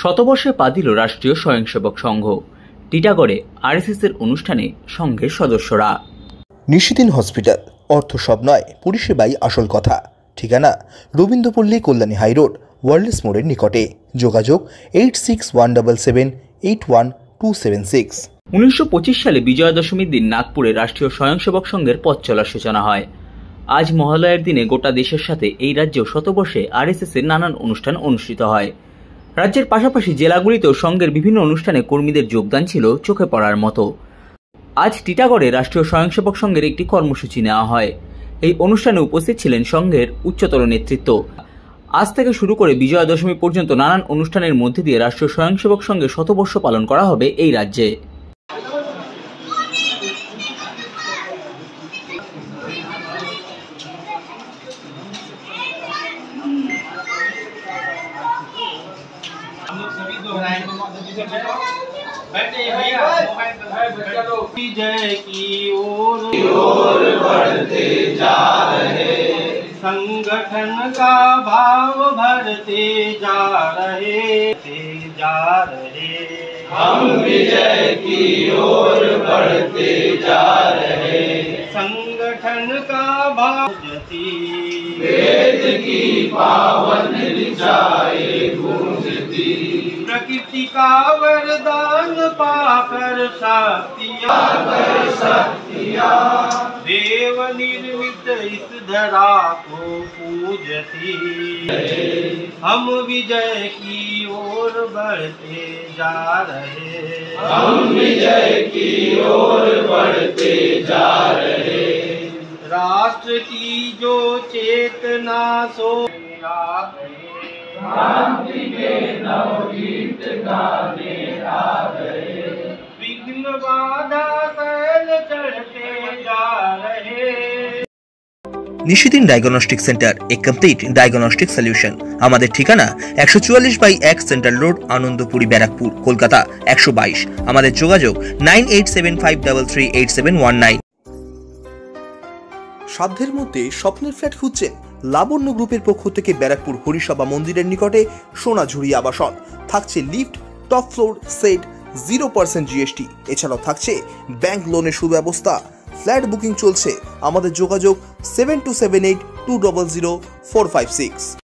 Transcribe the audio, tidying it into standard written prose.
শতবর্ষে পা দিল রাষ্ট্রীয় স্বয়ংসেবক সংঘ। টিটাগড়ে আরএসএসের অনুষ্ঠানে সংঘের সদস্যরা। নিশিদিন হসপিটাল, অর্থ সব নয়, পরিষেবাই আসল কথা। ঠিকানা রবীন্দ্রপল্লী, কল্যাণী হাইরোড, ওয়ার্ল্ডস মোড়ের নিকটে। যোগাযোগ 8617781276। 1925 সালে বিজয়া দশমীর দিন নাগপুরে রাষ্ট্রীয় স্বয়ংসেবক সংঘের পথ চলার সূচনা হয়। আজ মহালয়ার দিনে গোটা দেশের সাথে এই রাজ্যেও শতবর্ষে আরএসএস এর নানান অনুষ্ঠান অনুষ্ঠিত হয়। রাজ্যের পাশাপাশি জেলাগুলিতেও সংঘের বিভিন্ন অনুষ্ঠানে কর্মীদের যোগদান ছিল চোখে পড়ার মতো। আজ টিটাগড়ে রাষ্ট্রীয় স্বয়ংসেবক সংঘের একটি কর্মসূচি নেওয়া হয়। এই অনুষ্ঠানে উপস্থিত ছিলেন সংঘের উচ্চতর নেতৃত্ব। আজ থেকে শুরু করে বিজয়া দশমী পর্যন্ত নানান অনুষ্ঠানের মধ্যে দিয়ে রাষ্ট্রীয় স্বয়ংসেবক সংঘের শতবর্ষ পালন করা হবে এই রাজ্যে। विजय की ओर बढ़ते जा रहे, संगठन का भाव भरते जा रहे, हम विजय की ओर बढ़ते जा रहे, संगठन का भाव जती वेद की पावन ऋचाए गूंजती, प्रकृति का वरदान पाकर शक्तियाँ देव निर्मित इस धरा को पूजती, हम विजय की ओर बढ़ते जा रहे, हम विजय की ओर बढ़ते जा रहे, राष्ट्र की जो चेतना सो क्रांति के नवगीत गाने आ गए, विघ्न बाधा शैल चढ़ते जा रहे। নিশিদিন ডায়াগনস্টিক সেন্টার, এ কমপ্লিট ডায়াগনস্টিক সলিউশন। আমাদের ঠিকানা 144/1 সেন্ট্রাল রোড, আনন্দপুরি, ব্যারাকপুর, কলকাতা 122। আমাদের যোগাযোগ 9875338719। সাধ্যের মধ্যে স্বপ্নের ফ্ল্যাট খুঁজছেন? লাবণ্য গ্রুপের পক্ষ থেকে ব্যারাকপুর হরিসভা মন্দিরের নিকটে সোনাঝুরি আবাসন। থাকছে lift, top floor, set, 0% GST. এছাড়াও থাকছে ব্যাংক লোনের সুব্যবস্থা। ফ্ল্যাট বুকিং চলছে। আমাদের যোগাযোগ 7278200456।